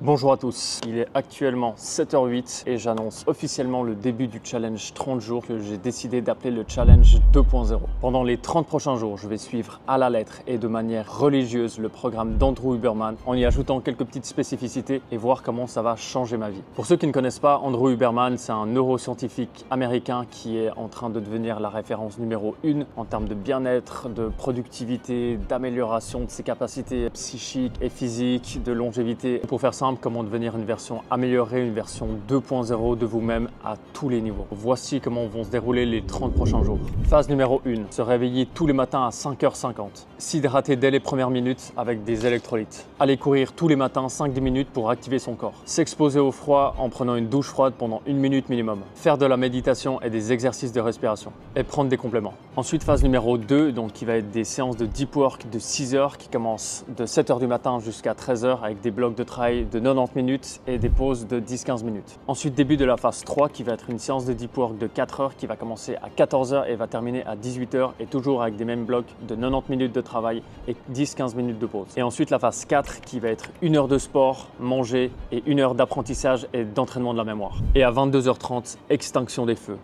Bonjour à tous, il est actuellement 7h08 et j'annonce officiellement le début du challenge 30 jours que j'ai décidé d'appeler le challenge 2.0. Pendant les 30 prochains jours, je vais suivre à la lettre et de manière religieuse le programme d'Andrew Huberman en y ajoutant quelques petites spécificités et voir comment ça va changer ma vie. Pour ceux qui ne connaissent pas, Andrew Huberman, c'est un neuroscientifique américain qui est en train de devenir la référence numéro 1 en termes de bien-être, de productivité, d'amélioration de ses capacités psychiques et physiques, de longévité. Pour faire simple, comment devenir une version améliorée, une version 2.0 de vous-même à tous les niveaux. Voici comment vont se dérouler les 30 prochains jours. Phase numéro 1, se réveiller tous les matins à 5h50. S'hydrater dès les premières minutes avec des électrolytes. Aller courir tous les matins 5-10 minutes pour activer son corps. S'exposer au froid en prenant une douche froide pendant 1 minute minimum. Faire de la méditation et des exercices de respiration. Et prendre des compléments. Ensuite, phase numéro 2, donc qui va être des séances de deep work de 6 heures qui commencent de 7h du matin jusqu'à 13h avec des blocs de travail de 90 minutes et des pauses de 10-15 minutes. Ensuite, début de la phase 3 qui va être une séance de deep work de 4 heures qui va commencer à 14h et va terminer à 18h et toujours avec des mêmes blocs de 90 minutes de travail et 10-15 minutes de pause. Et ensuite, la phase 4 qui va être 1 heure de sport, manger et 1 heure d'apprentissage et d'entraînement de la mémoire. Et à 22h30, extinction des feux.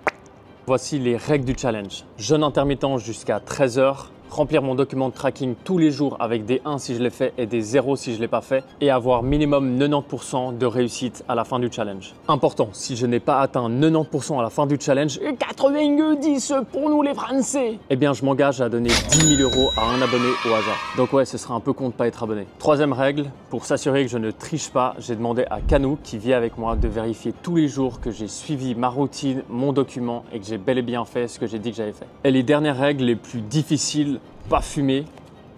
Voici les règles du challenge. Jeûne intermittent jusqu'à 13h. Remplir mon document de tracking tous les jours avec des 1 si je l'ai fait et des 0 si je ne l'ai pas fait et avoir minimum 90% de réussite à la fin du challenge. Important, si je n'ai pas atteint 90% à la fin du challenge, 90 pour nous les Français, eh bien je m'engage à donner 10 000 € à un abonné au hasard. Donc ouais, ce sera un peu con de ne pas être abonné. Troisième règle, pour s'assurer que je ne triche pas, j'ai demandé à Kanou, qui vit avec moi, de vérifier tous les jours que j'ai suivi ma routine, mon document et que j'ai bel et bien fait ce que j'ai dit que j'avais fait. Et les dernières règles les plus difficiles, pas fumer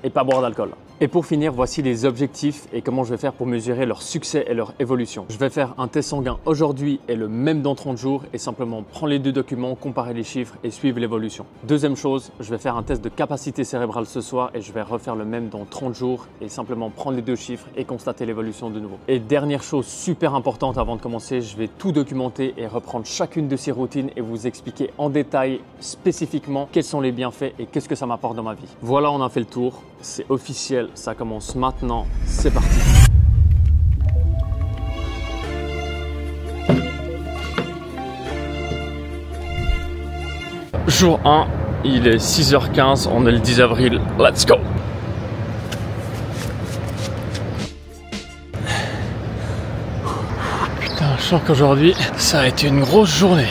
et pas boire d'alcool. Et pour finir, voici les objectifs et comment je vais faire pour mesurer leur succès et leur évolution. Je vais faire un test sanguin aujourd'hui et le même dans 30 jours et simplement prendre les deux documents, comparer les chiffres et suivre l'évolution. Deuxième chose, je vais faire un test de capacité cérébrale ce soir et je vais refaire le même dans 30 jours et simplement prendre les deux chiffres et constater l'évolution de nouveau. Et dernière chose super importante avant de commencer, je vais tout documenter et reprendre chacune de ces routines et vous expliquer en détail spécifiquement quels sont les bienfaits et qu'est-ce que ça m'apporte dans ma vie. Voilà, on a fait le tour, c'est officiel. Ça commence maintenant, c'est parti. Jour 1, il est 6h15, on est le 10 avril, let's go! Putain, je sens qu'aujourd'hui, ça a été une grosse journée.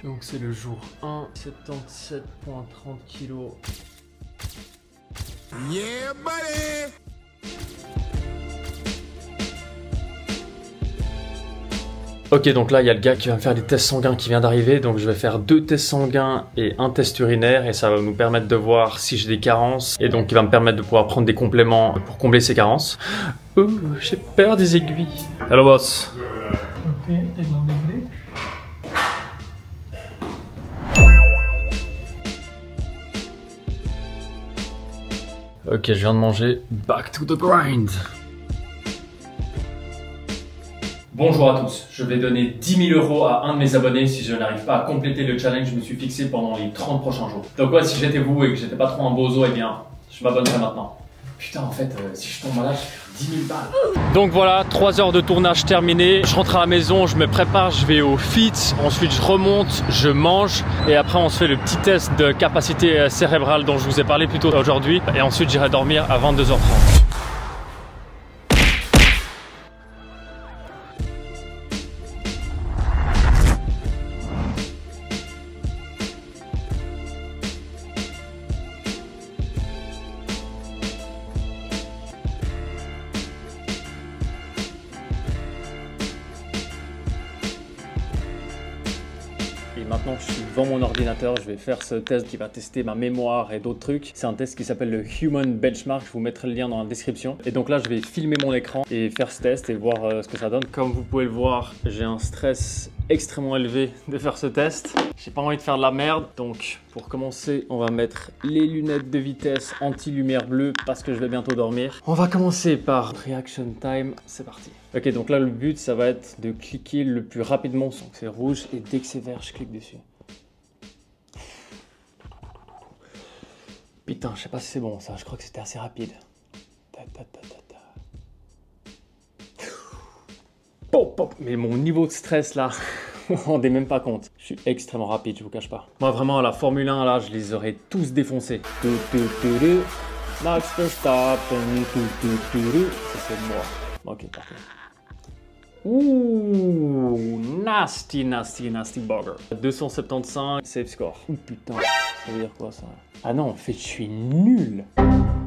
Donc c'est le jour 1, 77,30 kg. Yeah, buddy! Ok, donc là il y a le gars qui va me faire des tests sanguins qui vient d'arriver, donc je vais faire 2 tests sanguins et un test urinaire et ça va nous permettre de voir si j'ai des carences et donc il va me permettre de pouvoir prendre des compléments pour combler ces carences. Oh, j'ai peur des aiguilles. Hello boss. Ok, t'es dans les blés. Ok, je viens de manger. Back to the grind. Bonjour à tous, je vais donner 10 000 € à un de mes abonnés si je n'arrive pas à compléter le challenge que je me suis fixé pendant les 30 prochains jours. Donc ouais, si j'étais vous et que j'étais pas trop un bozo, eh bien, je m'abonnerai maintenant. Putain, en fait, si je tombe malade, je vais faire 10 000 balles. Donc voilà, 3 heures de tournage terminé. Je rentre à la maison, je me prépare, je vais au fit. Ensuite, je remonte, je mange. Et après, on se fait le petit test de capacité cérébrale dont je vous ai parlé plus tôt aujourd'hui. Et ensuite, j'irai dormir à 22h30. Et maintenant que je suis devant mon ordinateur, je vais faire ce test qui va tester ma mémoire et d'autres trucs. C'est un test qui s'appelle le Human Benchmark, je vous mettrai le lien dans la description. Et donc là, je vais filmer mon écran et faire ce test et voir ce que ça donne. Comme vous pouvez le voir, j'ai un stress extrêmement élevé de faire ce test. J'ai pas envie de faire de la merde, donc pour commencer, on va mettre les lunettes de vitesse anti-lumière bleue parce que je vais bientôt dormir. On va commencer par Reaction Time, c'est parti. Ok, donc là le but ça va être de cliquer le plus rapidement sans que c'est rouge et dès que c'est vert je clique dessus. Putain, je sais pas si c'est bon ça, je crois que c'était assez rapide. Pop, pop. Mais mon niveau de stress là, vous vous rendez même pas compte. Je suis extrêmement rapide, je vous cache pas. Moi vraiment la Formule 1 là, je les aurais tous défoncés. Max Verstappen, ça c'est moi. Ok, parfait. Ouh, nasty burger. 275, save score. Oh putain, ça veut dire quoi ça? Ah non, en fait je suis nul.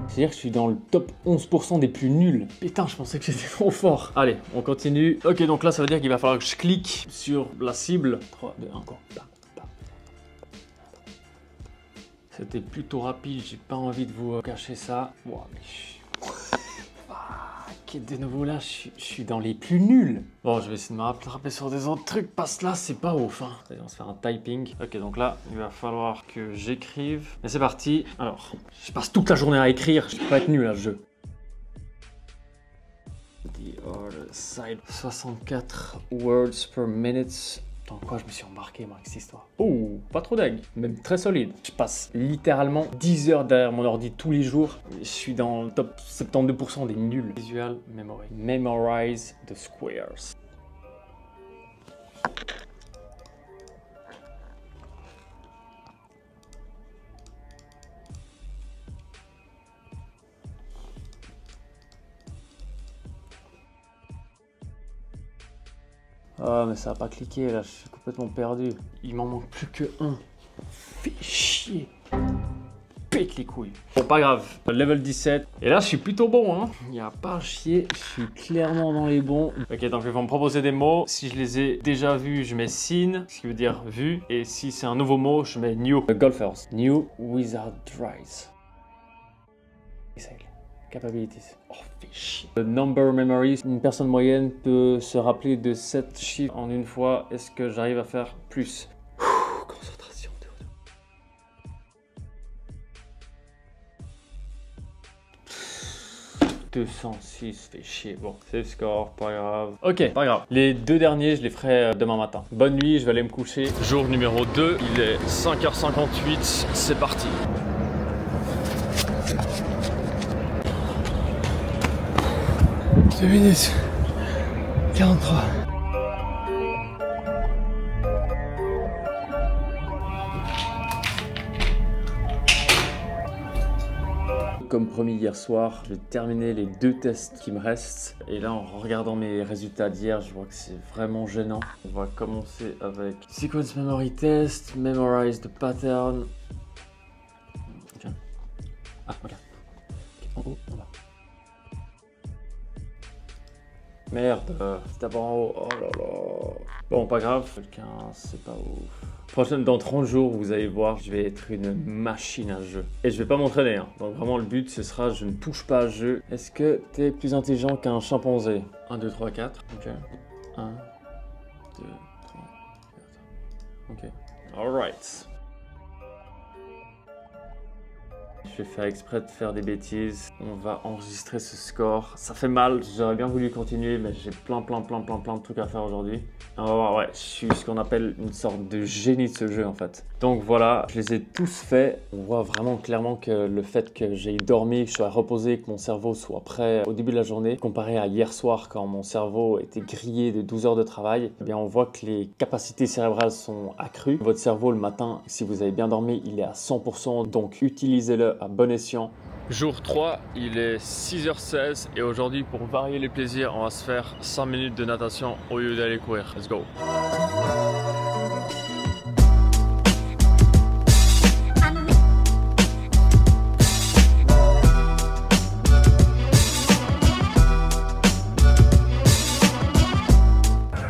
C'est-à-dire que je suis dans le top 11% des plus nuls. Putain, je pensais que j'étais trop fort. Allez, on continue. Ok, donc là, ça veut dire qu'il va falloir que je clique sur la cible. 3, 2, 1, encore. C'était plutôt rapide, j'ai pas envie de vous cacher ça. Wow, mais ok, de nouveau là, je suis dans les plus nuls. Bon, je vais essayer de me rattraper sur des autres trucs parce que là, c'est pas ouf. Hein. Allez, on va se faire un typing. Ok, donc là, il va falloir que j'écrive. Et c'est parti. Alors, je passe toute la journée à écrire. Je peux pas être nul à ce jeu. The other side. 64 words per minute. Dans quoi je me suis embarqué moi avec cette histoire? Oh, pas trop deg, même très solide. Je passe littéralement 10 heures derrière mon ordi tous les jours. Je suis dans le top 72% des nuls. Visual memory. Memorize the squares. Ah mais ça a pas cliqué là, je suis complètement perdu. Il m'en manque plus que un. Fais chier. Pète les couilles. Bon pas grave, level 17. Et là je suis plutôt bon hein. Il n'y a pas à chier, je suis clairement dans les bons. Ok donc ils vont me proposer des mots. Si je les ai déjà vus, je mets seen, ce qui veut dire vu. Et si c'est un nouveau mot, je mets new. Golfers. New wizard rise. Capabilities. Oh, fais chier. Number memory. Une personne moyenne peut se rappeler de 7 chiffres en une fois. Est-ce que j'arrive à faire plus? Concentration. 206, fait chier. Bon, save score, pas grave. Ok, pas grave. Les deux derniers, je les ferai demain matin. Bonne nuit, je vais aller me coucher. Jour numéro 2, il est 5h58. C'est parti. 2 minutes 43. Comme promis hier soir, je vais terminer les 2 tests qui me restent. Et là, en regardant mes résultats d'hier, je vois que c'est vraiment gênant. On va commencer avec Sequence Memory Test, Memorize the Pattern. Tiens. Ah, regarde. En haut, en bas. Merde, c'est d'abord en haut. Oh là là. Bon, pas grave. 15, c'est pas ouf. Prochaine, dans 30 jours, vous allez voir, je vais être une machine à ce jeu. Et je vais pas m'entraîner. Hein. Donc vraiment, le but, ce sera, je ne touche pas à ce jeu. Est-ce que t'es plus intelligent qu'un chimpanzé? 1, 2, 3, 4. Ok. 1, 2, 3, 4. Ok. Alright. Je vais faire exprès de faire des bêtises. On va enregistrer ce score. Ça fait mal, j'aurais bien voulu continuer, mais j'ai plein de trucs à faire aujourd'hui. On va voir, ouais, je suis ce qu'on appelle une sorte de génie de ce jeu en fait. Donc voilà, je les ai tous faits. On voit vraiment clairement que le fait que j'ai dormi, que je sois reposé, que mon cerveau soit prêt au début de la journée, comparé à hier soir quand mon cerveau était grillé de 12 heures de travail, eh bien on voit que les capacités cérébrales sont accrues. Votre cerveau le matin, si vous avez bien dormi, il est à 100%, donc utilisez-le à bon escient. Jour 3, il est 6h16 et aujourd'hui pour varier les plaisirs, on va se faire 5 minutes de natation au lieu d'aller courir. Let's go!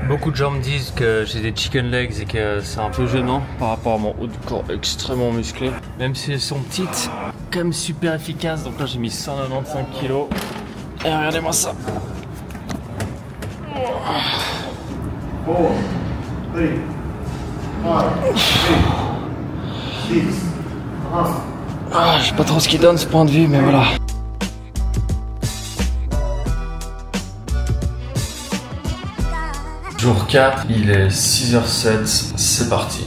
Beaucoup de gens me disent que j'ai des chicken legs et que c'est un peu gênant par rapport à mon haut du corps extrêmement musclé. Même si elles sont petites, quand même super efficaces. Donc là j'ai mis 195 kg. Et regardez-moi ça. 4, 3, 5, 6, 1. Je sais pas trop ce qu'il donne ce point de vue, mais voilà. Jour 4, il est 6h07, c'est parti.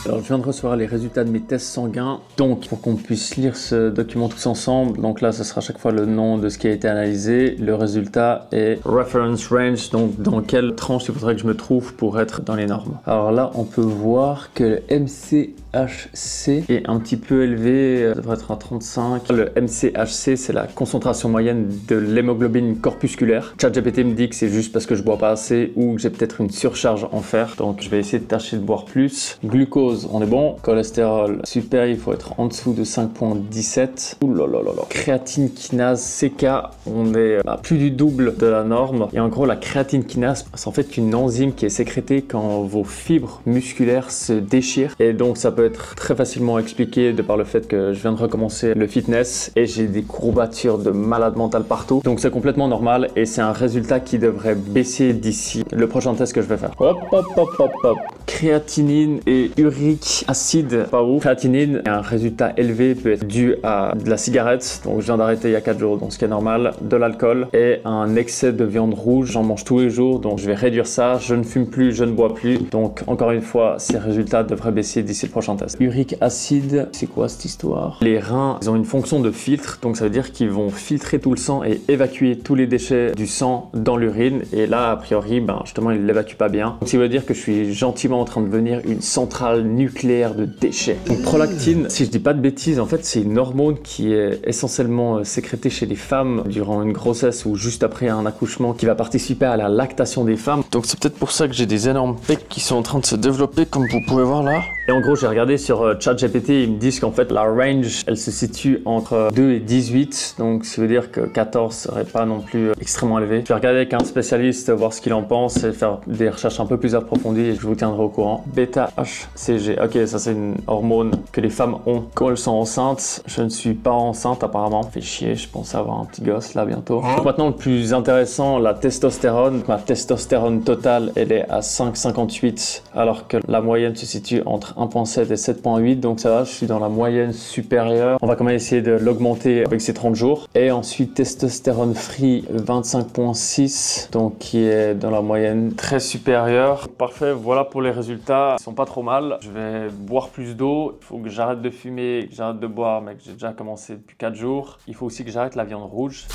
Alors, je viens de recevoir les résultats de mes tests sanguins. Donc, pour qu'on puisse lire ce document tous ensemble, donc là, ce sera à chaque fois le nom de ce qui a été analysé. Le résultat est reference range, donc dans quelle tranche il faudrait que je me trouve pour être dans les normes. Alors là, on peut voir que le MCHC est un petit peu élevé, ça devrait être à 35. Le MCHC, c'est la concentration moyenne de l'hémoglobine corpusculaire. ChatGPT me dit que c'est juste parce que je bois pas assez ou que j'ai peut-être une surcharge en fer. Donc, je vais essayer de tâcher de boire plus. Glucose, on est bon. Cholestérol, super, il faut être en dessous de 5,17. Ouh là là là là. Créatine kinase CK, on est à plus du double de la norme. Et en gros, la créatine kinase, c'est en fait une enzyme qui est sécrétée quand vos fibres musculaires se déchirent. Et donc, ça peut être très facilement expliqué de par le fait que je viens de recommencer le fitness et j'ai des courbatures de malade mental partout. Donc, c'est complètement normal et c'est un résultat qui devrait baisser d'ici le prochain test que je vais faire. Hop, hop, hop, hop, hop. Créatinine et urique acide, pas ouf. Créatinine, un résultat élevé peut être dû à de la cigarette, donc je viens d'arrêter il y a 4 jours, donc ce qui est normal, de l'alcool et un excès de viande rouge. J'en mange tous les jours, donc je vais réduire ça. Je ne fume plus, je ne bois plus. Donc encore une fois, ces résultats devraient baisser d'ici le prochain test. Urique acide, c'est quoi cette histoire? Les reins, ils ont une fonction de filtre, donc ça veut dire qu'ils vont filtrer tout le sang et évacuer tous les déchets du sang dans l'urine. Et là, a priori, justement, ils ne l'évacuent pas bien. Donc ça veut dire que je suis gentiment en train de devenir une centrale nucléaire de déchets. Donc prolactine, si je dis pas de bêtises, en fait c'est une hormone qui est essentiellement sécrétée chez les femmes durant une grossesse ou juste après un accouchement, qui va participer à la lactation des femmes. Donc c'est peut-être pour ça que j'ai des énormes pecs qui sont en train de se développer comme vous pouvez voir là. Et en gros j'ai regardé sur ChatGPT, ils me disent qu'en fait la range elle se situe entre 2 et 18, donc ça veut dire que 14 serait pas non plus extrêmement élevé. Je vais regarder avec un spécialiste, voir ce qu'il en pense et faire des recherches un peu plus approfondies et je vous tiendrai au courant. Bêta-HCG, ok, ça c'est une hormone que les femmes ont quand elles sont enceintes. Je ne suis pas enceinte apparemment, fait chier, je pense avoir un petit gosse là bientôt. Donc maintenant le plus intéressant, la testostérone. Ma testostérone totale elle est à 5,58 alors que la moyenne se situe entre 1,7 et 7,8, donc ça va, je suis dans la moyenne supérieure. On va quand même essayer de l'augmenter avec ces 30 jours. Et ensuite testostérone free 25,6, donc qui est dans la moyenne très supérieure. Parfait, voilà pour les résultats, ils sont pas trop mal. Je vais boire plus d'eau, il faut que j'arrête de fumer, que j'arrête de boire, mais que j'ai déjà commencé depuis 4 jours. Il faut aussi que j'arrête la viande rouge.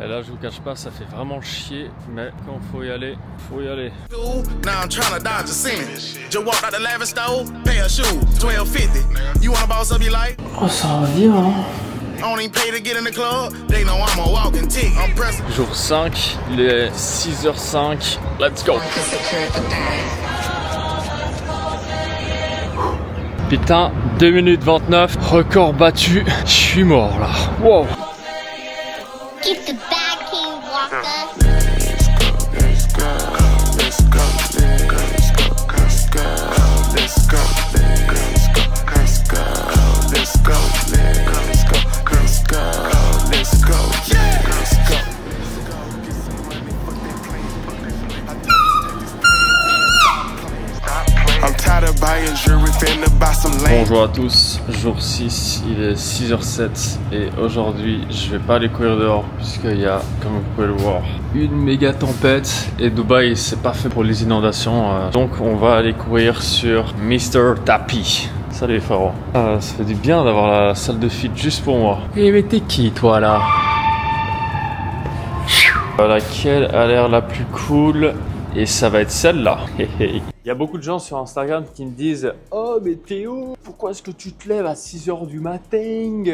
Et là je vous cache pas, ça fait vraiment chier, mais quand il faut y aller, faut y aller. Oh, ça va bien hein. Jour 5, il est 6h05, let's go. Putain, 2 minutes 29, record battu, je suis mort là. Wow. Keep the bag, King Walker. Bonjour à tous, jour 6, il est 6h07 et aujourd'hui je vais pas aller courir dehors puisqu'il y a, comme vous pouvez le voir, une méga tempête et Dubaï c'est pas fait pour les inondations, donc on va aller courir sur Mr. Tapi. Salut les frérots. Ça fait du bien d'avoir la salle de fit juste pour moi. Et mais t'es qui toi là? Laquelle a l'air la plus cool? Et ça va être celle-là. Il y a beaucoup de gens sur Instagram qui me disent « Oh mais Théo, pourquoi est-ce que tu te lèves à 6h du matin?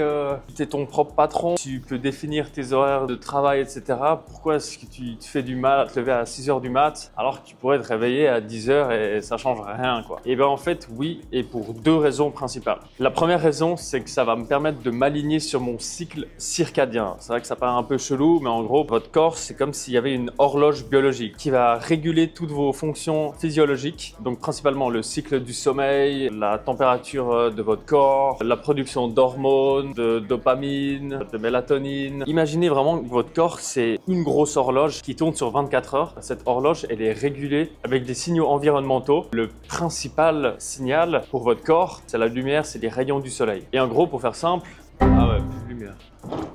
Tu es ton propre patron, tu peux définir tes horaires de travail, etc. Pourquoi est-ce que tu te fais du mal à te lever à 6h du mat alors que tu pourrais te réveiller à 10h et ça change rien quoi ?» Et bien en fait oui, et pour 2 raisons principales. La première raison, c'est que ça va me permettre de m'aligner sur mon cycle circadien. C'est vrai que ça paraît un peu chelou, mais en gros, votre corps, c'est comme s'il y avait une horloge biologique qui va réguler toutes vos fonctions physiologiques. Donc principalement le cycle du sommeil, la température de votre corps, la production d'hormones, de dopamine, de mélatonine. Imaginez vraiment que votre corps, c'est une grosse horloge qui tourne sur 24 heures. Cette horloge, elle est régulée avec des signaux environnementaux. Le principal signal pour votre corps, c'est la lumière, c'est les rayons du soleil. Et en gros, pour faire simple, ah ouais, plus de lumière.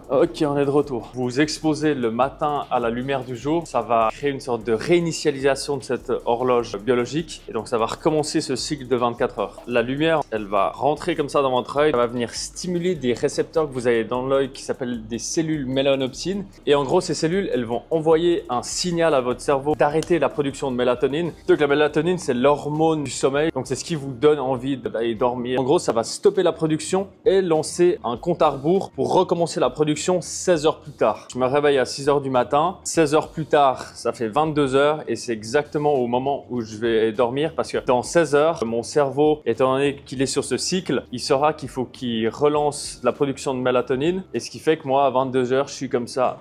Ok, on est de retour. Vous vous exposez le matin à la lumière du jour, ça va créer une sorte de réinitialisation de cette horloge biologique et donc ça va recommencer ce cycle de 24 heures. La lumière, elle va rentrer comme ça dans votre œil, elle va venir stimuler des récepteurs que vous avez dans l'œil qui s'appellent des cellules mélanopsines et en gros ces cellules, elles vont envoyer un signal à votre cerveau d'arrêter la production de mélatonine. Donc la mélatonine, c'est l'hormone du sommeil, donc c'est ce qui vous donne envie d'aller dormir. En gros, ça va stopper la production et lancer un compte à rebours pour recommencer la production 16 heures plus tard. Je me réveille à 6 heures du matin, 16 heures plus tard, ça fait 22 heures et c'est exactement au moment où je vais dormir parce que dans 16 heures, mon cerveau, étant donné qu'il est sur ce cycle, il saura qu'il faut qu'il relance la production de mélatonine et ce qui fait que moi, à 22 heures, je suis comme ça.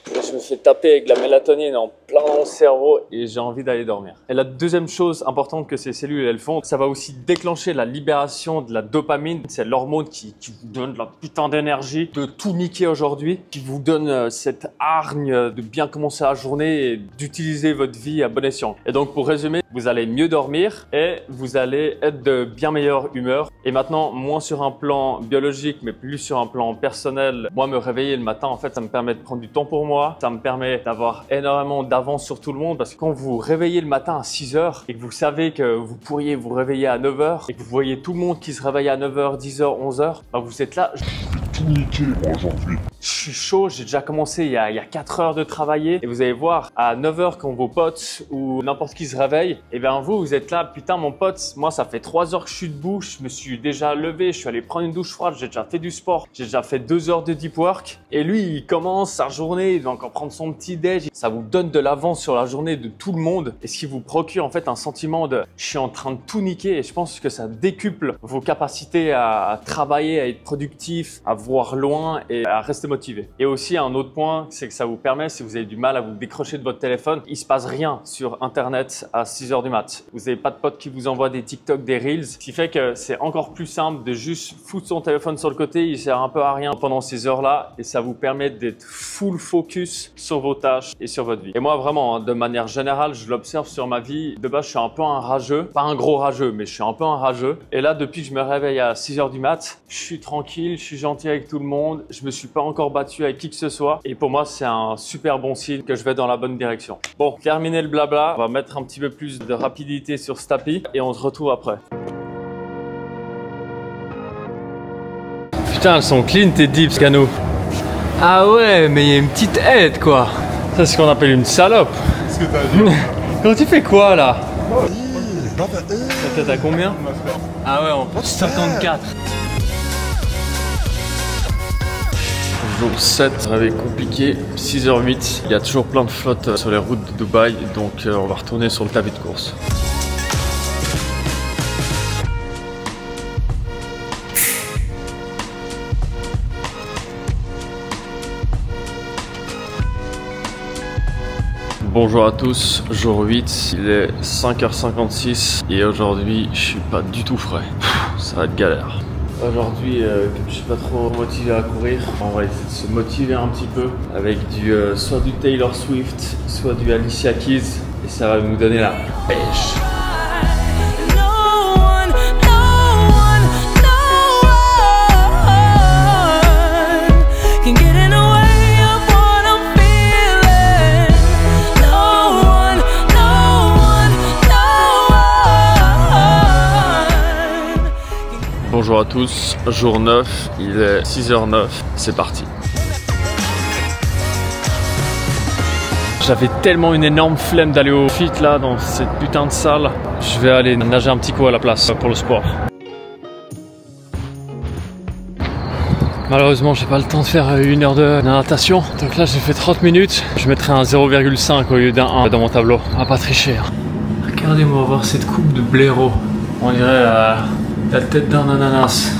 Je me fais taper avec la mélatonine en plein dans le cerveau et j'ai envie d'aller dormir. Et la deuxième chose importante que ces cellules elles font, ça va aussi déclencher la libération de la dopamine. C'est l'hormone qui vous donne de la putain d'énergie de tout niquer aujourd'hui, qui vous donne cette hargne de bien commencer la journée et d'utiliser votre vie à bon escient. Et donc pour résumer, vous allez mieux dormir et vous allez être de bien meilleure humeur. Et maintenant, moins sur un plan biologique, mais plus sur un plan personnel. Moi, me réveiller le matin, en fait, ça me permet de prendre du temps pour moi. Ça me permet d'avoir énormément d'avance sur tout le monde parce que quand vous réveillez le matin à 6 heures et que vous savez que vous pourriez vous réveiller à 9 heures et que vous voyez tout le monde qui se réveille à 9 heures, 10 heures, 11 heures, bah vous êtes là. Je suis chaud, j'ai déjà commencé il y a 4 heures de travailler et vous allez voir à 9 heures quand vos potes ou n'importe qui se réveille, et bien vous êtes là, putain mon pote, moi ça fait 3 heures que je suis debout, je me suis déjà levé, je suis allé prendre une douche froide, j'ai déjà fait du sport, j'ai déjà fait 2 heures de deep work et lui il commence sa journée, il va encore prendre son petit déj, ça vous donne de l'avance sur la journée de tout le monde et ce qui vous procure en fait un sentiment de je suis en train de tout niquer et je pense que ça décuple vos capacités à travailler, à être productif, à voir loin et à rester motivé. Et aussi un autre point, c'est que ça vous permet, si vous avez du mal à vous décrocher de votre téléphone, il se passe rien sur internet à 6 heures du mat. Vous n'avez pas de potes qui vous envoient des TikTok, des Reels, ce qui fait que c'est encore plus simple de juste foutre son téléphone sur le côté, il sert un peu à rien pendant ces heures-là et ça vous permet d'être full focus sur vos tâches et sur votre vie. Et moi vraiment, de manière générale, je l'observe sur ma vie, de base je suis un peu un rageux, pas un gros rageux, mais je suis un peu un rageux. Et là, depuis que je me réveille à 6 heures du mat, je suis tranquille, je suis gentil avec tout le monde, je me suis pas encore battu avec qui que ce soit et pour moi c'est un super bon signe que je vais dans la bonne direction. Bon, terminé le blabla, on va mettre un petit peu plus de rapidité sur ce tapis et on se retrouve après. Putain, elles sont clean tes dips, Cano. Ah ouais, mais il y a une petite aide quoi. Ça c'est ce qu'on appelle une salope. Qu'est-ce que t'as dit? Quand tu fais quoi là? Ça tête à combien? Ah ouais, on pense 54. Jour 7, réveil compliqué, 6h08, il y a toujours plein de flottes sur les routes de Dubaï, donc on va retourner sur le tapis de course. Bonjour à tous, jour 8, il est 5h56 et aujourd'hui je suis pas du tout frais, ça va être galère. Aujourd'hui, comme je suis pas trop motivé à courir, on va essayer de se motiver un petit peu avec soit du Taylor Swift, soit du Alicia Keys et ça va nous donner la pêche. Bonjour à tous, jour 9, il est 6h09, c'est parti. J'avais tellement une énorme flemme d'aller au fit là dans cette putain de salle. Je vais aller nager un petit coup à la place pour le sport. Malheureusement j'ai pas le temps de faire 1 heure de natation. Donc là j'ai fait 30 minutes. Je mettrai un 0,5 au lieu d'un 1 dans mon tableau. On va pas tricher. Regardez-moi voir cette coupe de blaireau. On dirait la tête d'un ananas.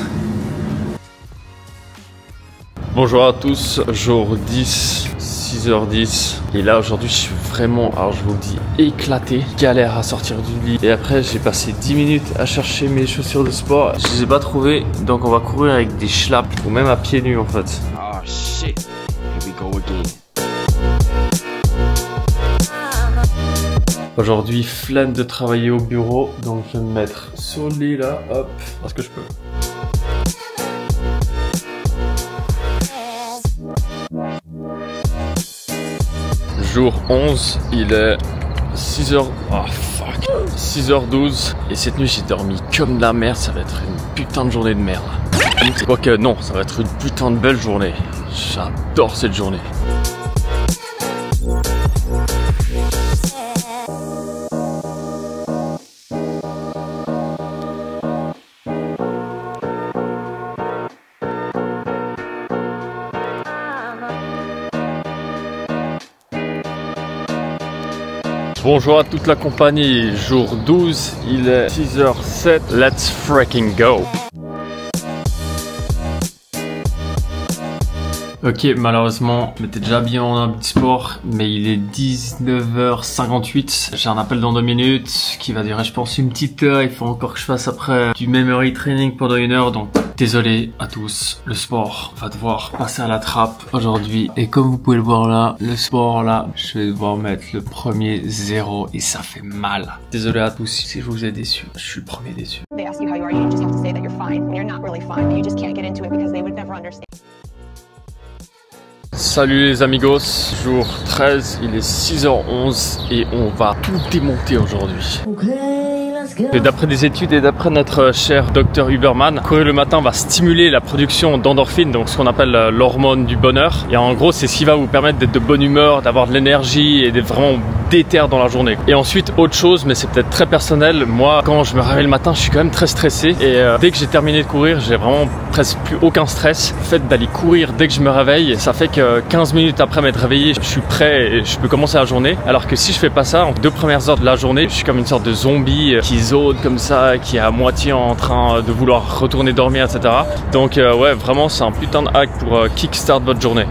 Bonjour à tous, jour 10, 6h10 et là aujourd'hui je suis vraiment, alors je vous le dis, éclaté, galère à sortir du lit. Et après j'ai passé 10 minutes à chercher mes chaussures de sport, je les ai pas trouvées, donc on va courir avec des schlaps ou même à pieds nus en fait. Oh shit, here we go again. Aujourd'hui, flemme de travailler au bureau, donc je vais me mettre sur le lit là, hop, parce que je peux. Jour 11, il est 6h... Oh fuck 6h12 et cette nuit j'ai dormi comme de la merde, ça va être une putain de journée de merde. Quoique non, ça va être une putain de belle journée. J'adore cette journée. Bonjour à toute la compagnie, jour 12, il est 6h07, let's freaking go! Ok, malheureusement, je m'étais déjà habillé en habit de sport, mais il est 19h58. J'ai un appel dans 2 minutes qui va durer, je pense, une petite heure. Il faut encore que je fasse après du memory training pendant 1 heure, donc désolé à tous. Le sport va devoir passer à la trappe aujourd'hui. Et comme vous pouvez le voir là, le sport là, je vais devoir mettre le premier 0 et ça fait mal. Désolé à tous si je vous ai déçu. Je suis le premier déçu. They ask you how you are, you just have to say that you're fine when you're not really fine, but you just can't get into it because they would never understand. Salut les amigos, jour 13, il est 6h11 et on va tout démonter aujourd'hui. Et d'après des études et d'après notre cher docteur Huberman, courir le matin va stimuler la production d'endorphines, donc ce qu'on appelle l'hormone du bonheur. Et en gros, c'est ce qui va vous permettre d'être de bonne humeur, d'avoir de l'énergie et d'être vraiment déter dans la journée. Et ensuite, autre chose, mais c'est peut-être très personnel, moi, quand je me réveille le matin, je suis quand même très stressé. Et dès que j'ai terminé de courir, j'ai vraiment presque plus aucun stress. Le fait d'aller courir dès que je me réveille, ça fait que 15 minutes après m'être réveillé, je suis prêt et je peux commencer la journée. Alors que si je fais pas ça, en 2 premières heures de la journée, je suis comme une sorte de zombie qui zone comme ça, qui est à moitié en train de vouloir retourner dormir, etc. Donc ouais, vraiment c'est un putain de hack pour kickstart votre journée.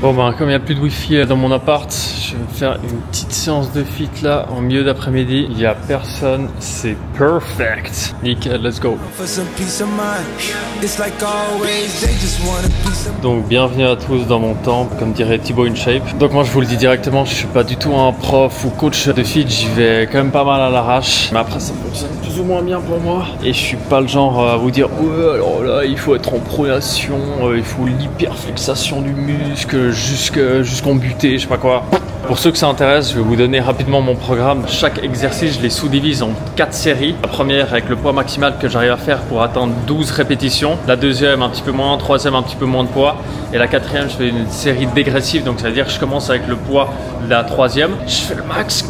Bon ben comme il n'y a plus de wifi dans mon appart, je vais faire une petite séance de fit là en milieu d'après-midi. Il n'y a personne, c'est perfect. Nickel, let's go. Donc bienvenue à tous dans mon temple, comme dirait Thibaut InShape. Donc moi je vous le dis directement, je suis pas du tout un prof ou coach de fit, j'y vais quand même pas mal à l'arrache. Mais après ça fonctionne plus ou moins bien pour moi. Et je suis pas le genre à vous dire ouais alors là il faut être en pronation, il faut l'hyperflexation du muscle jusqu'en buté, je sais pas quoi. Pour ceux que ça intéresse, je vais vous donner rapidement mon programme. Chaque exercice, je les sous-divise en 4 séries. La première avec le poids maximal que j'arrive à faire pour atteindre 12 répétitions. La deuxième un petit peu moins, troisième un petit peu moins de poids. Et la quatrième, je fais une série dégressive. Donc ça veut dire que je commence avec le poids de la troisième. Je fais le max.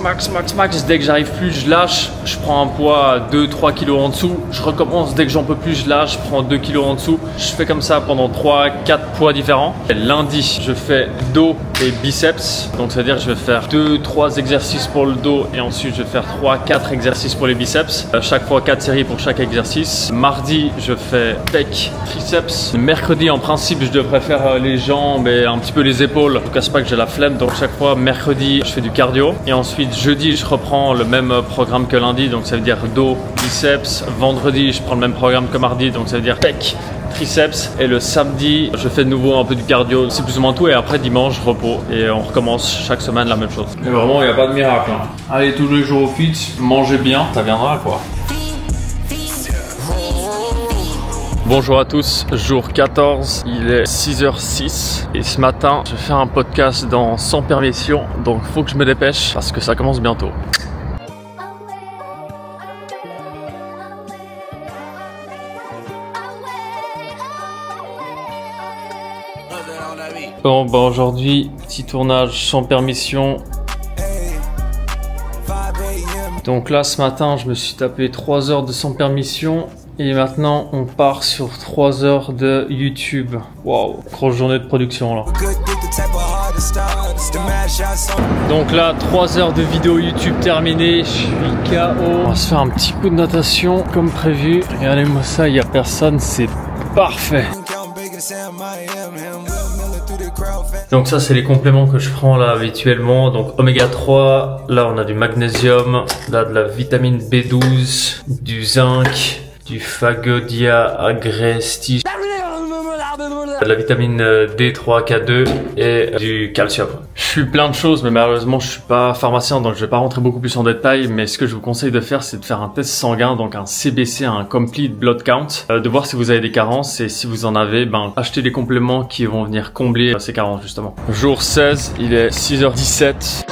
Dès que j'arrive plus, je lâche. Je prends un poids 2-3 kg en dessous. Je recommence. Dès que j'en peux plus, je lâche. Je prends 2 kg en dessous. Je fais comme ça pendant 3-4 poids différents. Et lundi, je fais dos et biceps. Donc ça veut dire que je vais faire 2-3 exercices pour le dos et ensuite je vais faire 3-4 exercices pour les biceps. Chaque fois 4 séries pour chaque exercice. Mardi, je fais pec, triceps. Mercredi, en principe, je devrais faire les jambes et un petit peu les épaules. En tout cas, c'est pas que j'ai la flemme. Donc chaque fois, mercredi, je fais du cardio. Et ensuite, jeudi, je reprends le même programme que lundi. Donc ça veut dire dos, biceps. Vendredi, je prends le même programme que mardi. Donc ça veut dire pec, triceps. Et le samedi, je fais de nouveau un peu du cardio. C'est plus ou moins tout. Et après, dimanche, repos. Et on recommence chaque semaine la même chose. Mais vraiment, il n'y a pas de miracle. Hein. Allez tous les jours au fit, mangez bien, ça viendra quoi. Bonjour à tous, jour 14, il est 6h06 et ce matin je vais faire un podcast dans Sans Permission, donc faut que je me dépêche parce que ça commence bientôt. Bon bah aujourd'hui, petit tournage sans permission. Donc là ce matin je me suis tapé 3 heures de sans permission. Et maintenant, on part sur 3 heures de YouTube. Waouh, grosse journée de production là. Donc là, 3 heures de vidéo YouTube terminées, je suis KO. On va se faire un petit coup de natation comme prévu. Regardez-moi ça, il n'y a personne, c'est parfait. Donc ça c'est les compléments que je prends là habituellement. Donc oméga 3, là on a du magnésium, là de la vitamine B12, du zinc, du Phagodia agresti, de la vitamine D3, K2 et du calcium. Je suis plein de choses, mais malheureusement je suis pas pharmacien, donc je vais pas rentrer beaucoup plus en détail. Mais ce que je vous conseille de faire, c'est de faire un test sanguin, donc un CBC, un Complete Blood Count, de voir si vous avez des carences, et si vous en avez, ben achetez des compléments qui vont venir combler ces carences justement. Jour 16, il est 6h17.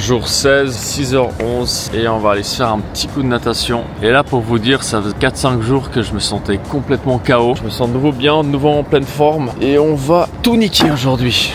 Jour 16, 6h11 et on va aller se faire un petit coup de natation. Et là pour vous dire, ça faisait 4-5 jours que je me sentais complètement KO. Je me sens de nouveau bien, de nouveau en pleine forme et on va tout niquer aujourd'hui.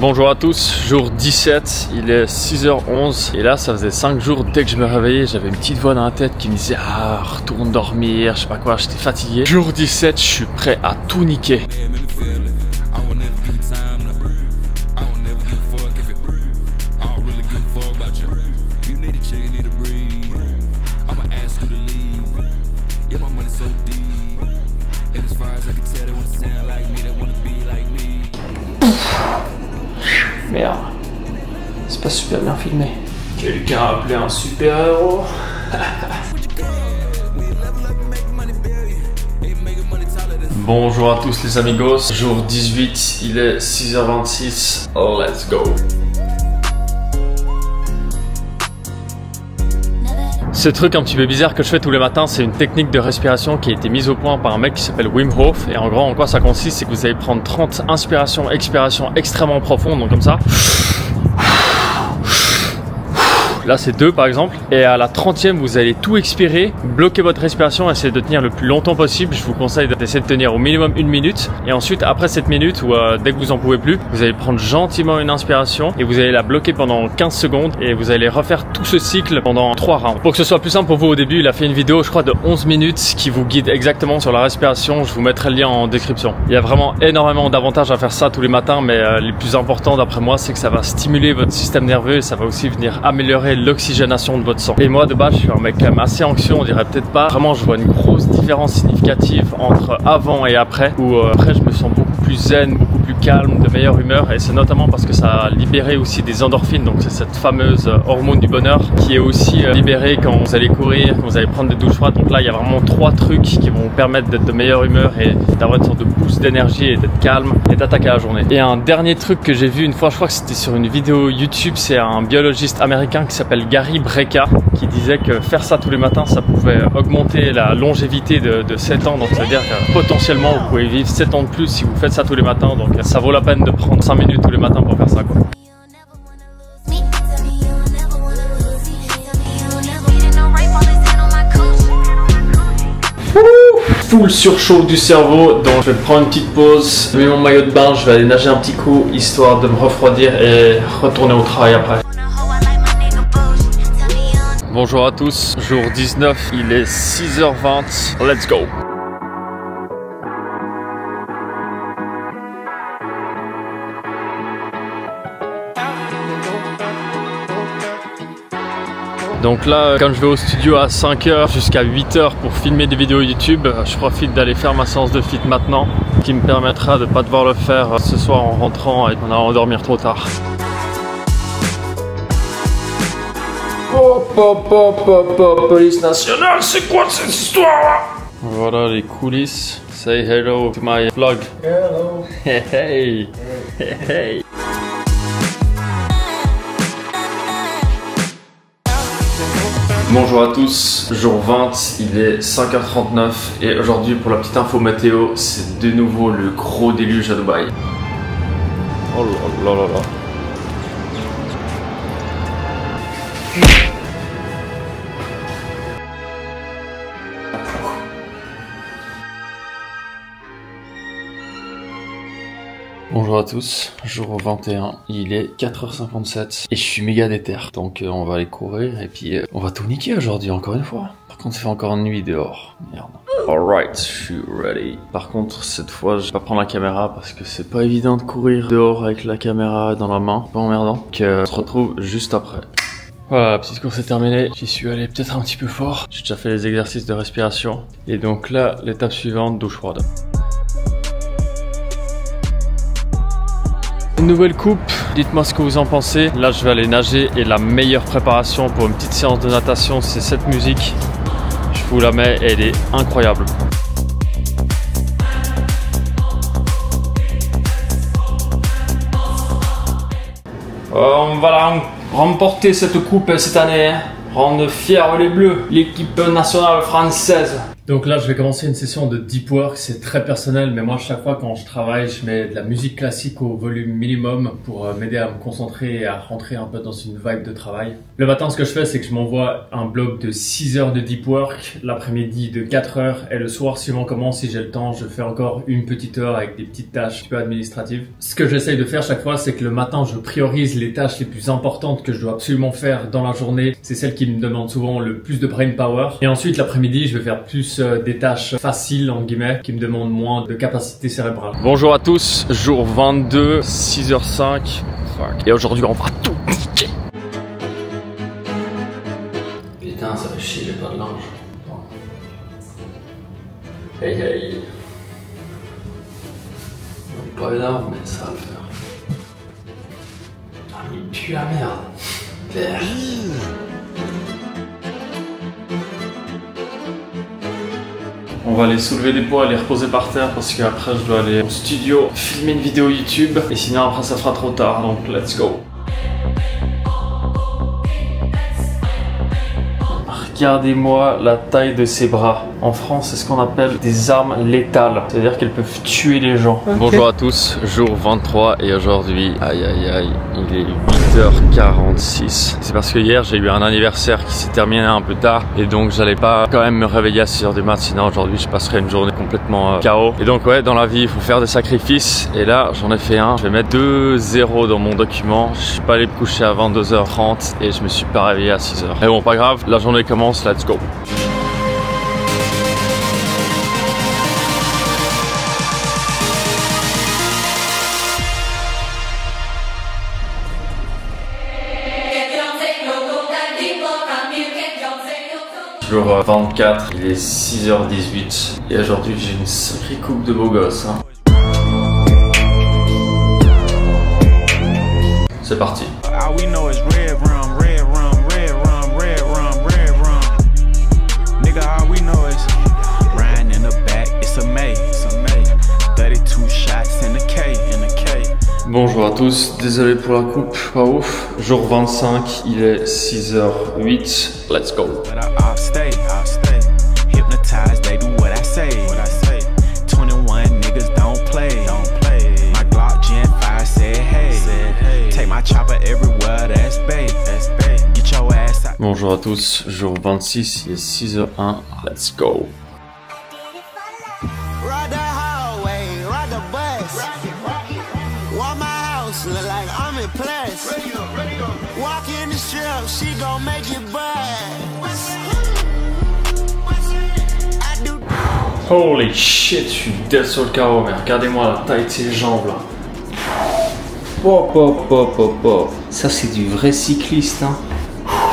Bonjour à tous, jour 17, il est 6h11 et là ça faisait 5 jours dès que je me réveillais, j'avais une petite voix dans la tête qui me disait ah retourne dormir, je sais pas quoi, j'étais fatigué. Jour 17, je suis prêt à tout niquer. Merde, c'est pas super bien filmé. Quelqu'un a appelé un super-héros. Bonjour à tous les amigos, jour 18, il est 6h26, let's go. Ce truc un petit peu bizarre que je fais tous les matins, c'est une technique de respiration qui a été mise au point par un mec qui s'appelle Wim Hof. Et en gros, en quoi ça consiste, c'est que vous allez prendre 30 inspirations, expirations extrêmement profondes, donc comme ça. Là c'est 2 par exemple, et à la 30e vous allez tout expirer, bloquer votre respiration, essayer de tenir le plus longtemps possible. Je vous conseille d'essayer de tenir au minimum 1 minute, et ensuite après cette minute ou dès que vous en pouvez plus, vous allez prendre gentiment une inspiration et vous allez la bloquer pendant 15 secondes et vous allez refaire tout ce cycle pendant 3 rounds. Pour que ce soit plus simple pour vous au début, il a fait une vidéo je crois de 11 minutes qui vous guide exactement sur la respiration. Je vous mettrai le lien en description. Il y a vraiment énormément d'avantages à faire ça tous les matins, mais les plus importants d'après moi, c'est que ça va stimuler votre système nerveux et ça va aussi venir améliorer l'oxygénation de votre sang. Et moi de base je suis un mec quand même assez anxieux, on dirait peut-être pas. Vraiment je vois une grosse différence significative entre avant et après, où après je me sens beaucoup plus zen, beaucoup plus calme, de meilleure humeur, et c'est notamment parce que ça a libéré aussi des endorphines, donc c'est cette fameuse hormone du bonheur qui est aussi libérée quand vous allez courir, quand vous allez prendre des douches froides. Donc là il y a vraiment 3 trucs qui vont vous permettre d'être de meilleure humeur et d'avoir une sorte de boost d'énergie et d'être calme et d'attaquer la journée. Et un dernier truc que j'ai vu une fois, je crois que c'était sur une vidéo YouTube, c'est un biologiste américain qui s'appelle Gary Brecka qui disait que faire ça tous les matins ça pouvait augmenter la longévité de 7 ans, donc ça veut dire que potentiellement vous pouvez vivre 7 ans de plus si vous faites ça tous les matins. Donc ça vaut la peine de prendre 5 minutes tous les matins pour faire ça quoi. Full surchauffe du cerveau, donc je vais prendre une petite pause, je mets mon maillot de bain, je vais aller nager un petit coup histoire de me refroidir et retourner au travail après. Bonjour à tous, jour 19, il est 6h20, let's go. Donc là, comme je vais au studio à 5h jusqu'à 8h pour filmer des vidéos YouTube, je profite d'aller faire ma séance de fit maintenant, qui me permettra de ne pas devoir le faire ce soir en rentrant et en allant dormir trop tard. Hop hop hop hop hop, police nationale, c'est quoi cette histoire? Voilà les coulisses. Say hello to my vlog. Hello. Hey hey. Hey hey. Bonjour à tous, jour 20, il est 5h39 et aujourd'hui pour la petite info météo, c'est de nouveau le gros déluge à Dubaï. Oh là là là là. Bonjour à tous, jour 21, il est 4h57 et je suis méga déter, donc on va aller courir et puis on va tout niquer aujourd'hui encore une fois. Par contre il fait encore une nuit dehors, merde. Alright, je suis ready. Par contre cette fois je vais pas prendre la caméra parce que c'est pas évident de courir dehors avec la caméra dans la main, pas emmerdant. Donc on se retrouve juste après. Voilà, la petite course est terminée, j'y suis allé peut-être un petit peu fort. J'ai déjà fait les exercices de respiration et donc là l'étape suivante, douche froide. Une nouvelle coupe, dites-moi ce que vous en pensez. Là je vais aller nager et la meilleure préparation pour une petite séance de natation c'est cette musique. Je vous la mets, elle est incroyable. On va remporter cette coupe cette année, hein. Rendre fiers les Bleus, l'équipe nationale française. Donc là je vais commencer une session de deep work, c'est très personnel mais moi chaque fois quand je travaille je mets de la musique classique au volume minimum pour m'aider à me concentrer et à rentrer un peu dans une vibe de travail. Le matin ce que je fais c'est que je m'envoie un bloc de 6 heures de deep work, l'après-midi de 4 heures et le soir suivant comment si j'ai le temps je fais encore une petite heure avec des petites tâches un peu administratives. Ce que j'essaye de faire chaque fois c'est que le matin je priorise les tâches les plus importantes que je dois absolument faire dans la journée, c'est celles qui me demandent souvent le plus de brain power et ensuite l'après-midi je vais faire plus des tâches faciles en guillemets qui me demandent moins de capacité cérébrale. Bonjour à tous, jour 22, 6h05 et aujourd'hui on va tout niquer. Putain ça fait chier, j'ai pas de linge. Hey hey. Pas énorme mais ça va le faire. Ah mais il pue la merde. On va aller soulever des poids et les reposer par terre parce qu'après je dois aller au studio filmer une vidéo YouTube et sinon après ça fera trop tard donc let's go. Regardez-moi la taille de ses bras. En France, c'est ce qu'on appelle des armes létales. C'est-à-dire qu'elles peuvent tuer les gens. Okay. Bonjour à tous, jour 23 et aujourd'hui, aïe aïe aïe, il est 8h46. C'est parce que hier, j'ai eu un anniversaire qui s'est terminé un peu tard et donc j'allais pas quand même me réveiller à 6h du mat. Sinon aujourd'hui, je passerai une journée complètement KO. Et donc ouais, dans la vie, il faut faire des sacrifices. Et là, j'en ai fait un. Je vais mettre 2-0 dans mon document. Je suis pas allé me coucher à 22h30 et je me suis pas réveillé à 6h. Mais bon, pas grave, la journée commence, let's go. Jour 24, il est 6h18 et aujourd'hui j'ai une sacrée coupe de beau gosse. Hein. C'est parti. Bonjour à tous, désolé pour la coupe, pas ouf. Jour 25, il est 6h08, let's go. Bonjour à tous, jour 26, il est 6h01, let's go. Holy shit, je suis dead sur le carreau, mais regardez-moi la taille de ses jambes là. Pop, pop, pop, pop, pop. Ça c'est du vrai cycliste, hein.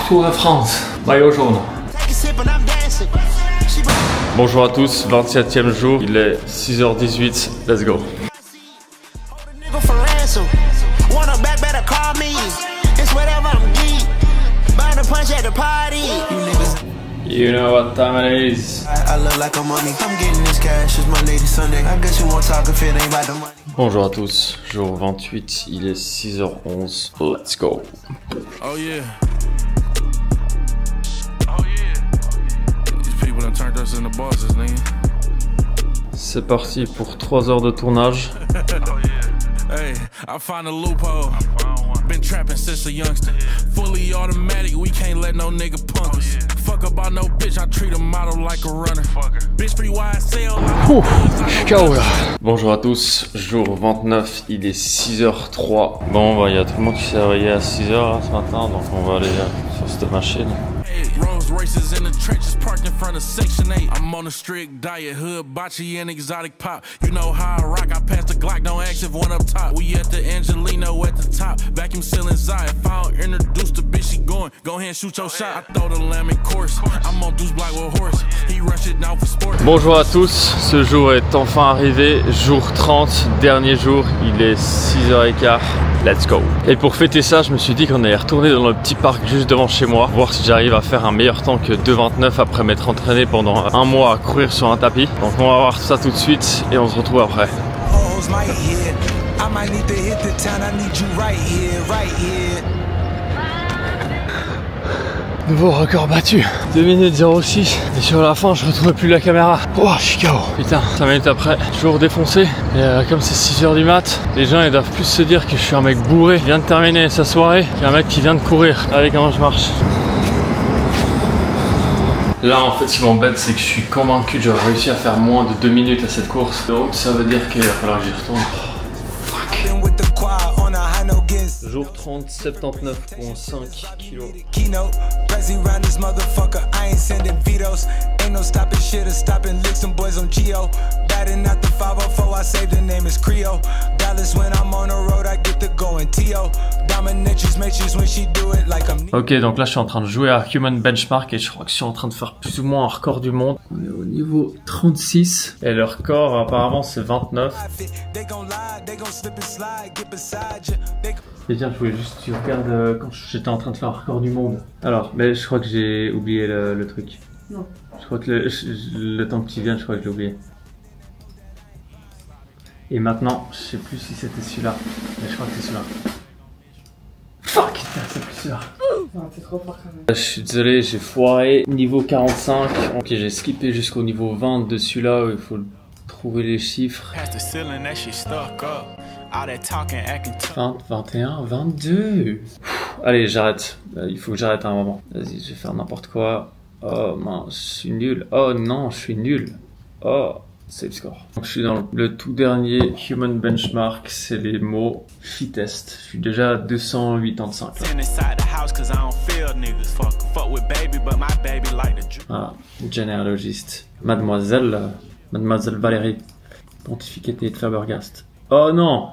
Tour de France, maillot jaune. Bonjour à tous, 27e jour, il est 6h18, let's go. You know what time it is. Bonjour à tous, jour 28, il est 6h11, let's go. Oh yeah. Oh C'est parti pour 3 heures de tournage. Hey, I found a loophole. Been trapping since a youngster. Fully automatic, we can't let no nigga punk us. Fuck about no bitch, I treat a model like a runner. Bitch pretty wide sale. Je suis KO là. Bonjour à tous, jour 29, il est 6h03. Bon, bah, il y a tout le monde qui s'est réveillé à 6h là, ce matin, donc on va aller sur cette machine. Rose races in the trenches parked in front of Section 8. I'm on a strict diet, hood, bocce, and exotic pop. You know how I rock, I pass the Glock, don't ask if one up top. We at the Angelino at the top, vacuum sealing Zaya. If I don't introduce the bitch, she going, go ahead and shoot your shot. I throw the lamb in course, I'm on Deuce Black with horse. He rush it down for sport. Bonjour à tous, ce jour est enfin arrivé, jour 30, dernier jour, il est 6h15. Let's go. Et pour fêter ça, je me suis dit qu'on allait retourner dans le petit parc juste devant chez moi, voir si j'arrive à faire un meilleur temps que 2,29 après m'être entraîné pendant un mois à courir sur un tapis. Donc on va voir ça tout de suite et on se retrouve après. Nouveau record battu. 2 minutes 06. Et sur la fin, je retrouvais plus la caméra. Oh, je suis KO. Putain, 5 minutes après, toujours défoncé. Et comme c'est 6h du mat, les gens ils doivent plus se dire que je suis un mec bourré qui vient de terminer sa soirée qu'un mec qui vient de courir. Regardez comment je marche. Là en fait ce qui m'embête c'est que je suis convaincu que j'aurais réussi à faire moins de 2 minutes à cette course. Donc ça veut dire qu'il va falloir que j'y retourne. Jour 30, 79,5 kilos. Ok, donc là je suis en train de jouer à Human Benchmark et je crois que je suis en train de faire plus ou moins un record du monde. On est au niveau 36 et le record apparemment c'est 29. Et tiens, je voulais juste que tu regardes quand j'étais en train de faire un record du monde. Alors, mais je crois que j'ai oublié le truc. Non. Je crois que le temps que tu viens, je crois que je l'ai oublié. Et maintenant, je sais plus si c'était celui-là, mais je crois que c'est celui-là. Fuck, putain, c'est plus celui-là. T'es trop fort quand même. Je suis désolé, j'ai foiré. Niveau 45. Ok, j'ai skippé jusqu'au niveau 20 de celui-là où il faut trouver les chiffres. 20, 21, 22. Allez, j'arrête. Il faut que j'arrête à un moment. Vas-y, je vais faire n'importe quoi. Oh mince, je suis nul. Oh non, je suis nul. Oh, save score. Donc, je suis dans le tout dernier Human Benchmark. C'est les mots Fitest. Je suis déjà à 285. Ah, généalogiste. Mademoiselle Valérie. Pontificate de Fabergast. Oh non!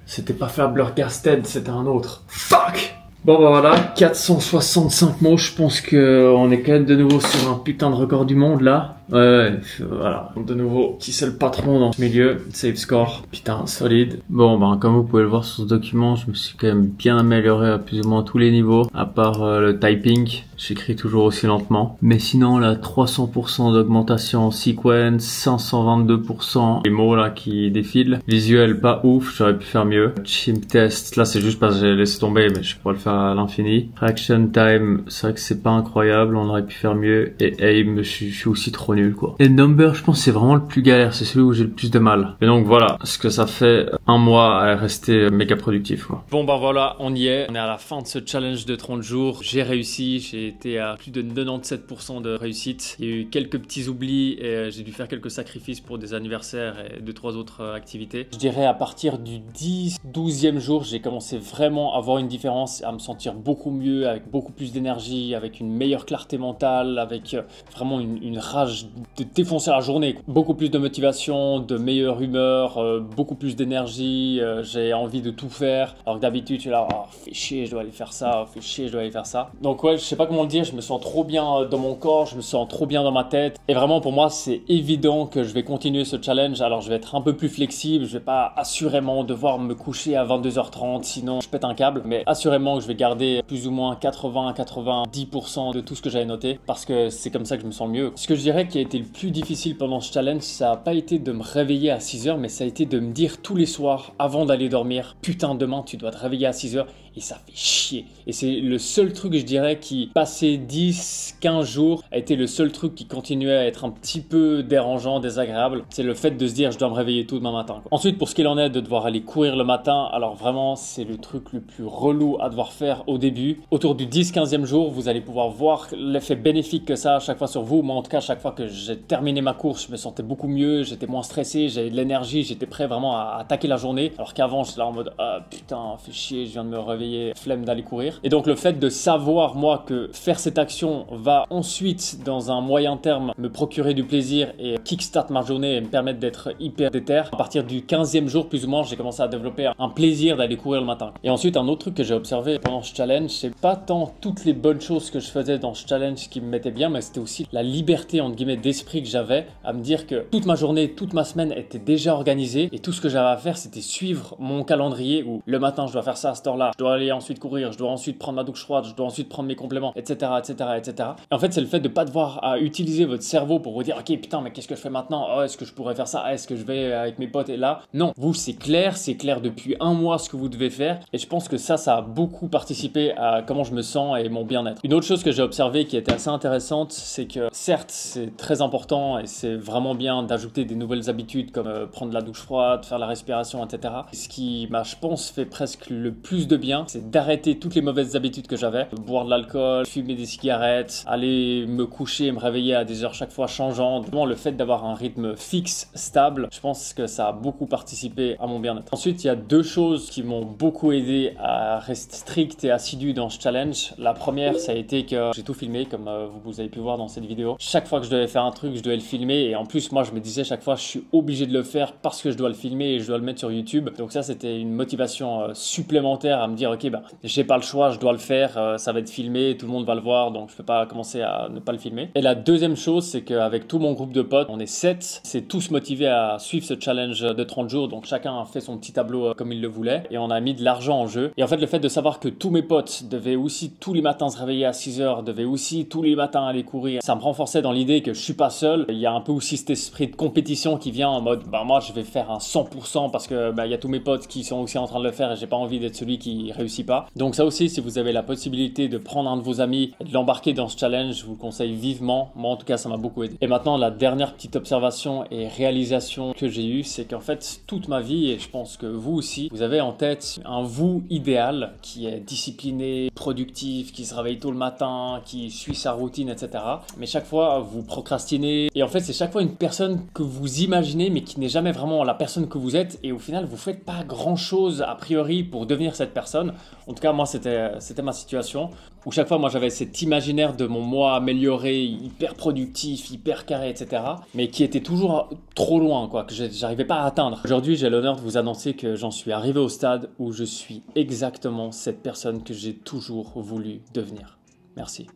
C'était pas Fabergasted, c'était un autre. Fuck! Bon bah voilà, 465 mots, je pense qu'on est quand même de nouveau sur un putain de record du monde là. Ouais, voilà. De nouveau, qui c'est le patron dans ce milieu? Save score. Putain, solide. Bon, ben, comme vous pouvez le voir sur ce document, je me suis quand même bien amélioré à plus ou moins tous les niveaux. À part le typing, j'écris toujours aussi lentement. Mais sinon, là, 300% d'augmentation en sequence, 522%. Les mots, là, qui défilent. Visuel, pas ouf, j'aurais pu faire mieux. Chimp test, là, c'est juste parce que j'ai laissé tomber, mais je pourrais le faire à l'infini. Reaction time, c'est vrai que c'est pas incroyable, on aurait pu faire mieux. Et aim, je suis aussi trop nul quoi. Et number, je pense c'est vraiment le plus galère, c'est celui où j'ai le plus de mal. Et donc voilà, ce que ça fait un mois à rester méga productif quoi. Bon ben voilà, on y est, on est à la fin de ce challenge de 30 jours. J'ai réussi, j'ai été à plus de 97% de réussite. Il y a eu quelques petits oublis et j'ai dû faire quelques sacrifices pour des anniversaires et 2-3 autres activités. Je dirais à partir du 10-12e jour, j'ai commencé vraiment à voir une différence, à me sentir beaucoup mieux, avec beaucoup plus d'énergie, avec une meilleure clarté mentale, avec vraiment une rage de défoncer la journée. Beaucoup plus de motivation, de meilleure humeur, beaucoup plus d'énergie, j'ai envie de tout faire. Alors que d'habitude, tu es là, oh, fais chier, je dois aller faire ça, fais chier, je dois aller faire ça. Donc ouais, je sais pas comment le dire, je me sens trop bien dans mon corps, je me sens trop bien dans ma tête. Et vraiment pour moi, c'est évident que je vais continuer ce challenge. Alors je vais être un peu plus flexible, je vais pas assurément devoir me coucher à 22h30, sinon je pète un câble. Mais assurément que je vais garder plus ou moins 80-90% de tout ce que j'avais noté, parce que c'est comme ça que je me sens mieux. Ce que je dirais qui a été le plus difficile pendant ce challenge, ça n'a pas été de me réveiller à 6h, mais ça a été de me dire tous les soirs, avant d'aller dormir, putain, demain tu dois te réveiller à 6h et ça fait chier. Et c'est le seul truc, je dirais, qui, passé 10-15 jours, a été le seul truc qui continuait à être un petit peu dérangeant, désagréable. C'est le fait de se dire je dois me réveiller tôt demain matin, quoi. Ensuite, pour ce qu'il en est de devoir aller courir le matin, alors vraiment, c'est le truc le plus relou à devoir faire au début. Autour du 10-15e jour, vous allez pouvoir voir l'effet bénéfique que ça a à chaque fois sur vous. Moi, en tout cas, à chaque fois que j'ai terminé ma course, je me sentais beaucoup mieux, j'étais moins stressé, j'avais de l'énergie, j'étais prêt vraiment à attaquer la journée. Alors qu'avant, j'étais là en mode ah putain, fait chier, je viens de me réveiller, flemme d'aller courir. Et donc, le fait de savoir, moi, que faire cette action va ensuite, dans un moyen terme, me procurer du plaisir et kickstart ma journée et me permettre d'être hyper déter. À partir du 15e jour, plus ou moins, j'ai commencé à développer un plaisir d'aller courir le matin. Et ensuite, un autre truc que j'ai observé pendant ce challenge, c'est pas tant toutes les bonnes choses que je faisais dans ce challenge qui me mettaient bien, mais c'était aussi la liberté, entre guillemets, d'esprit que j'avais à me dire que toute ma journée, toute ma semaine était déjà organisée et tout ce que j'avais à faire, c'était suivre mon calendrier où le matin, je dois faire ça à cette heure-là, je dois aller ensuite courir, je dois ensuite prendre ma douche froide, je dois ensuite prendre mes compléments, etc., etc., etc. Et en fait, c'est le fait de pas devoir à utiliser votre cerveau pour vous dire, ok, putain, mais qu'est-ce que je fais maintenant? Oh, est-ce que je pourrais faire ça? Est-ce que je vais avec mes potes et là? Non, vous, c'est clair depuis un mois ce que vous devez faire et je pense que ça a beaucoup participé à comment je me sens et mon bien-être. Une autre chose que j'ai observée qui était assez intéressante, c'est que certes, c'est très important et c'est vraiment bien d'ajouter des nouvelles habitudes comme prendre la douche froide, faire la respiration, etc. Ce qui m'a, je pense, fait presque le plus de bien, c'est d'arrêter toutes les mauvaises habitudes que j'avais. Boire de l'alcool, fumer des cigarettes, aller me coucher et me réveiller à des heures chaque fois changeantes. Vraiment, le fait d'avoir un rythme fixe, stable, je pense que ça a beaucoup participé à mon bien-être. Ensuite, il y a deux choses qui m'ont beaucoup aidé à rester strict et assidu dans ce challenge. La première, ça a été que j'ai tout filmé, comme vous avez pu voir dans cette vidéo. Chaque fois que je devais faire un truc, je devais le filmer. Et en plus, moi, je me disais chaque fois, je suis obligé de le faire parce que je dois le filmer et je dois le mettre sur YouTube. Donc ça, c'était une motivation supplémentaire à me dire, ok, j'ai pas le choix, je dois le faire. Ça va être filmé, tout le monde va le voir, donc je peux pas commencer à ne pas le filmer. Et la deuxième chose, c'est qu'avec tout mon groupe de potes, on est 7, c'est tous motivés à suivre ce challenge de 30 jours. Donc chacun a fait son petit tableau comme il le voulait et on a mis de l'argent en jeu. Et en fait, le fait de savoir que tous mes potes devaient aussi tous les matins se réveiller à 6 h, devaient aussi tous les matins aller courir, ça me renforçait dans l'idée que je suis pas seul. Il y a un peu aussi cet esprit de compétition qui vient en mode moi je vais faire un 100% parce que il y a tous mes potes qui sont aussi en train de le faire et j'ai pas envie d'être celui qui réussit pas. Donc ça aussi, si vous avez la possibilité de prendre un de vos amis et de l'embarquer dans ce challenge, je vous le conseille vivement. Moi en tout cas, ça m'a beaucoup aidé. Et maintenant, la dernière petite observation et réalisation que j'ai eue, c'est qu'en fait toute ma vie, et je pense que vous aussi, vous avez en tête un vous idéal qui est discipliné, productif, qui se réveille tôt le matin, qui suit sa routine, etc. Mais chaque fois, vous procrastinez. Et en fait, c'est chaque fois une personne que vous imaginez, mais qui n'est jamais vraiment la personne que vous êtes. Et au final, vous faites pas grand-chose a priori pour devenir cette personne. En tout cas, moi, c'était ma situation. Où chaque fois, moi, j'avais cet imaginaire de mon moi amélioré, hyper productif, hyper carré, etc. Mais qui était toujours trop loin, quoi, que j'arrivais pas à atteindre. Aujourd'hui, j'ai l'honneur de vous annoncer que j'en suis arrivé au stade où je suis exactement cette personne que j'ai toujours voulu devenir. Merci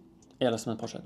et à la semaine prochaine.